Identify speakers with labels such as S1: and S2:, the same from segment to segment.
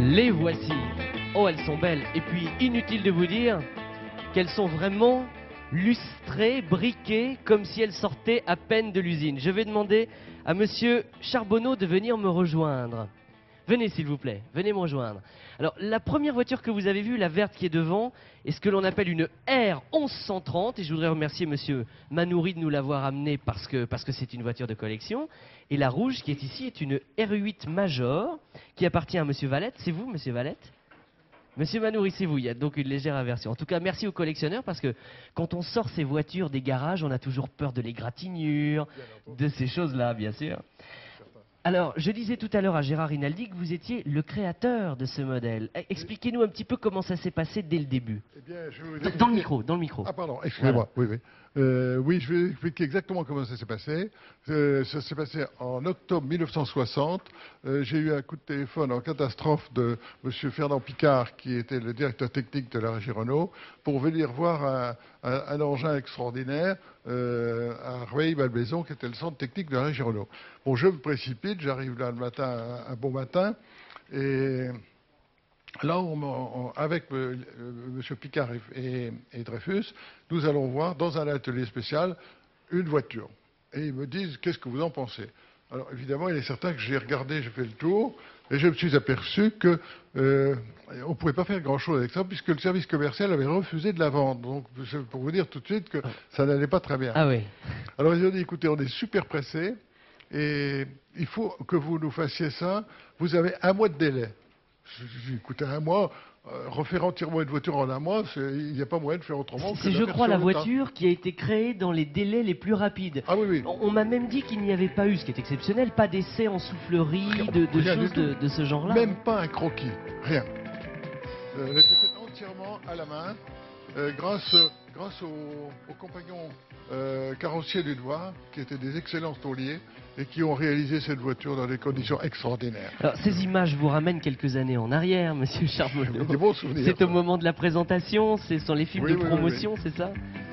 S1: Les voici. Oh, elles sont belles. Et puis, inutile de vous dire qu'elles sont vraiment lustrées, briquées, comme si elles sortaient à peine de l'usine. Je vais demander à monsieur Charbonneau de venir me rejoindre. Venez s'il vous plaît, venez me rejoindre. Alors la première voiture que vous avez vue, la verte qui est devant, est ce que l'on appelle une R1130 et je voudrais remercier monsieur Manouri de nous l'avoir amenée parce que c'est une voiture de collection. Et la rouge qui est ici est une R8 Major qui appartient à monsieur Valette. C'est vous monsieur Valette? Monsieur Manouri, c'est vous, il y a donc une légère inversion. En tout cas, merci aux collectionneurs parce que quand on sort ces voitures des garages, on a toujours peur de l'égratignure, de ces choses-là, bien sûr. Alors, je disais tout à l'heure à Gérard Rinaldi que vous étiez le créateur de ce modèle. Expliquez-nous un petit peu comment ça s'est passé dès le début.
S2: Eh bien, je vais vous expliquer...
S1: Dans le micro, dans le micro.
S2: Ah pardon, excusez-moi,
S1: Voilà.
S2: oui. Oui, je vais expliquer exactement comment ça s'est passé. Ça s'est passé en octobre 1960. J'ai eu un coup de téléphone en catastrophe de M. Fernand Picard, qui était le directeur technique de la régie Renault, pour venir voir un engin extraordinaire à Rueil-Malmaison, qui était le centre technique de la régie Renault. Bon, je me précipite, j'arrive là le matin, un bon matin, et... Là, avec M. Picard et Dreyfus, nous allons voir dans un atelier spécial une voiture. Et ils me disent, qu'est-ce que vous en pensez? Alors évidemment, il est certain que j'ai regardé, j'ai fait le tour, et je me suis aperçu qu'on ne pouvait pas faire grand-chose avec ça, puisque le service commercial avait refusé de la vendre. Donc, pour vous dire tout de suite que ça n'allait pas très bien.
S1: Ah oui.
S2: Alors ils ont dit, écoutez, on est super pressés, et il faut que vous nous fassiez ça. Vous avez 1 mois de délai. J'ai écouté 1 mois, refaire entièrement une voiture en 1 mois, il n'y a pas moyen de faire autrement.
S1: C'est, je crois, la voiture qui a été créée dans les délais les plus rapides.
S2: Ah oui, oui.
S1: On m'a même dit qu'il n'y avait pas eu, ce qui est exceptionnel, pas d'essai en soufflerie, de choses de ce genre-là.
S2: Même pas un croquis, rien. Elle était faite entièrement à la main, grâce aux compagnons carrossiers du Loire, qui étaient des excellents tauliers, et qui ont réalisé cette voiture dans des conditions extraordinaires.
S1: Alors, ces images vous ramènent quelques années en arrière, monsieur Charbonneau.
S2: Des bons souvenirs.
S1: C'est au moment de la présentation, ce sont les films de promotion, c'est ça?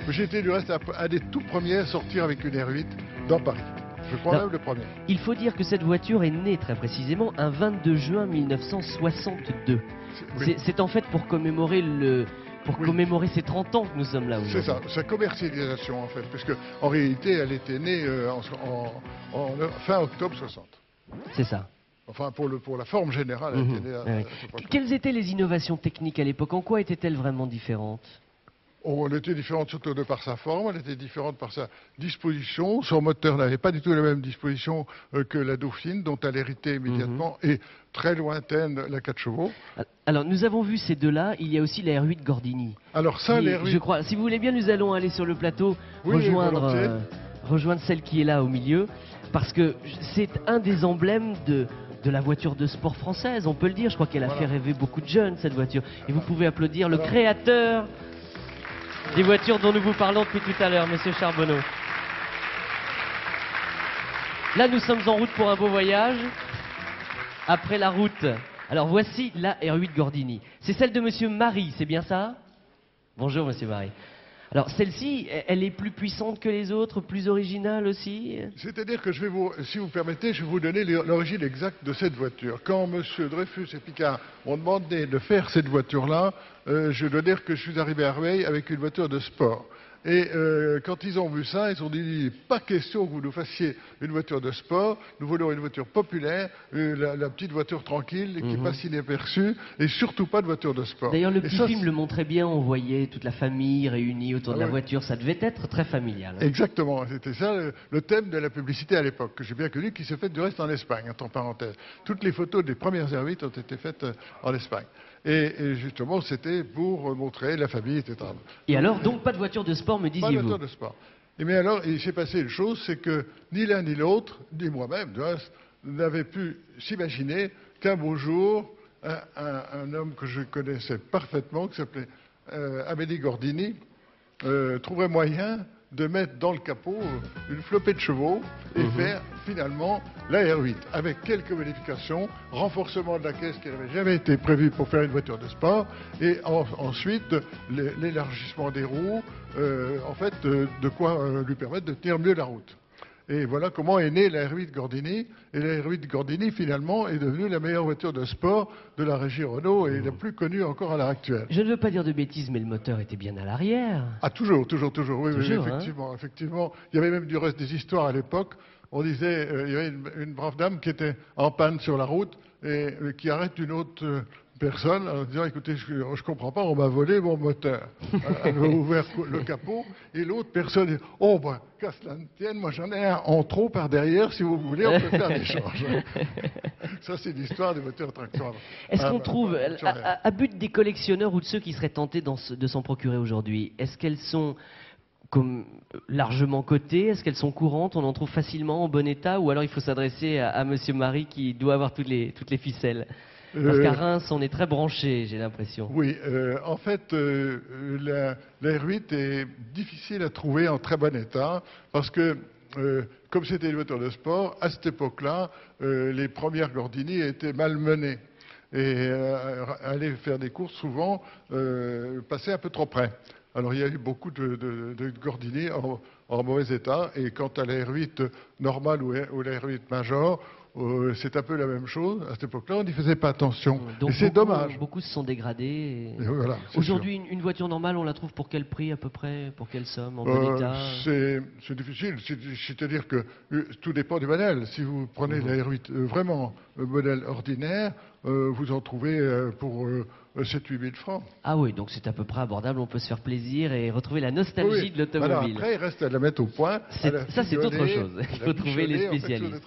S2: J'étais du reste un des tout premiers à sortir avec une R8 dans Paris. Je crois même le premier.
S1: Il faut dire que cette voiture est née très précisément un 22 juin 1962. C'est en fait pour commémorer commémorer ces 30 ans que nous sommes là aujourd'hui.
S2: C'est ça, sa commercialisation en fait, puisque en réalité elle était née en fin octobre 60.
S1: C'est ça.
S2: Enfin pour la forme générale, elle était née
S1: Quelles étaient les innovations techniques à l'époque? En quoi était-elle vraiment différente?
S2: Elle était différente surtout de par sa forme, elle était différente par sa disposition. Son moteur n'avait pas du tout la même disposition que la Dauphine, dont elle héritait immédiatement, et très lointaine la 4 chevaux.
S1: Alors, nous avons vu ces deux-là, il y a aussi la R8 Gordini.
S2: Alors ça, la R8...
S1: Je crois, si vous voulez bien, nous allons aller sur le plateau, rejoindre celle qui est là au milieu, parce que c'est un des emblèmes de la voiture de sport française, on peut le dire. Je crois qu'elle a fait rêver beaucoup de jeunes, cette voiture. Et vous pouvez applaudir le créateur des voitures dont nous vous parlons depuis tout à l'heure, monsieur Charbonneau. Là, nous sommes en route pour un beau voyage. Après la route, alors voici la R8 Gordini. C'est celle de monsieur Marie, c'est bien ça? Bonjour, monsieur Marie. Alors, celle-ci, elle est plus puissante que les autres, plus originale aussi? C'est-à-dire que
S2: si vous permettez, je vais vous donner l'origine exacte de cette voiture. Quand M. Dreyfus et Picard m'ont demandé de faire cette voiture-là, je dois dire que je suis arrivé à Rueil avec une voiture de sport. Et quand ils ont vu ça, ils ont dit, pas question que vous nous fassiez une voiture de sport, nous voulons une voiture populaire, la petite voiture tranquille, qui passe inaperçue, et surtout pas de voiture de sport.
S1: D'ailleurs, le petit film le montrait bien, on voyait toute la famille réunie autour de la voiture, ça devait être très familial.
S2: Exactement, c'était ça le thème de la publicité à l'époque, que j'ai bien connu, qui s'est fait du reste en Espagne, entre parenthèses. Toutes les photos des premières R8 ont été faites en Espagne. Et justement, c'était pour montrer la famille, etc.
S1: Et alors, donc pas de voiture de sport, me disiez-vous?
S2: Pas de voiture de sport. Mais alors, il s'est passé une chose, c'est que ni l'un ni l'autre, ni moi-même, n'avait pu s'imaginer qu'un beau jour, un homme que je connaissais parfaitement, qui s'appelait Amélie Gordini, trouverait moyen de mettre dans le capot une flopée de chevaux et faire finalement la R8 avec quelques modifications, renforcement de la caisse qui n'avait jamais été prévu pour faire une voiture de sport et ensuite l'élargissement des roues, en fait de quoi lui permettre de tenir mieux la route. Et voilà comment est née la R8 Gordini. Et la R8 Gordini, finalement, est devenue la meilleure voiture de sport de la régie Renault et la plus connue encore à l'heure actuelle.
S1: Je ne veux pas dire de bêtises, mais le moteur était bien à l'arrière.
S2: Ah, toujours, toujours, toujours. Oui,
S1: Toujours,
S2: oui, effectivement, effectivement. Il y avait même du reste des histoires à l'époque. On disait, il y avait une brave dame qui était en panne sur la route et qui arrête une autre personne en disant, écoutez, je comprends pas, on m'a volé mon moteur. Elle a ouvert le capot et l'autre personne dit, oh ben, qu'à cela ne tienne, moi j'en ai un en trop par derrière, si vous voulez, on peut faire l'échange. Ça, c'est l'histoire des moteurs tracteurs.
S1: Est-ce qu'on trouve, à but des collectionneurs ou de ceux qui seraient tentés de s'en procurer aujourd'hui, est-ce qu'elles sont comme largement cotées? Est-ce qu'elles sont courantes? On en trouve facilement en bon état? Ou alors il faut s'adresser à Monsieur Marie qui doit avoir toutes les ficelles? Parce qu'à Reims, on est très branché, j'ai l'impression.
S2: Oui, en fait, la R8 est difficile à trouver en très bon état parce que, comme c'était une voiture de sport, à cette époque-là, les premières Gordini étaient malmenées. Et aller faire des courses, souvent, passait un peu trop près. Alors il y a eu beaucoup de Gordini en mauvais état. Et quant à la R8 normale ou la R8 Major, c'est un peu la même chose. À cette époque-là, on n'y faisait pas attention.
S1: Donc
S2: et c'est dommage.
S1: Beaucoup se sont dégradés.
S2: Et voilà,
S1: aujourd'hui, une voiture normale, on la trouve pour quel prix à peu près? Pour quelle somme? En bon état?
S2: C'est difficile. C'est-à-dire que tout dépend du modèle. Si vous prenez la R8 vraiment modèle ordinaire, vous en trouvez pour 7-8 000 francs.
S1: Ah oui, donc c'est à peu près abordable. On peut se faire plaisir et retrouver la nostalgie de l'automobile.
S2: Alors après, il reste à la mettre au point.
S1: Ça, c'est autre chose. Il faut trouver les spécialistes.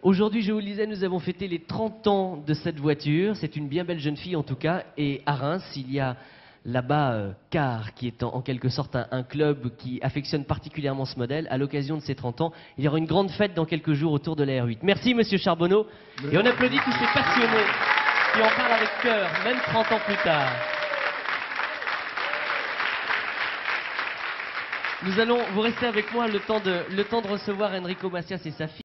S1: Aujourd'hui, je vous le disais, nous avons fêté les 30 ans de cette voiture. C'est une bien belle jeune fille en tout cas. Et à Reims, il y a là-bas Car, qui est en quelque sorte un club qui affectionne particulièrement ce modèle. À l'occasion de ses 30 ans, il y aura une grande fête dans quelques jours autour de la R8. Merci Monsieur Charbonneau. Et on applaudit tous ces passionnés qui en parlent avec cœur, même 30 ans plus tard. Nous allons, vous restez avec moi le temps de recevoir Enrico Macias et sa fille.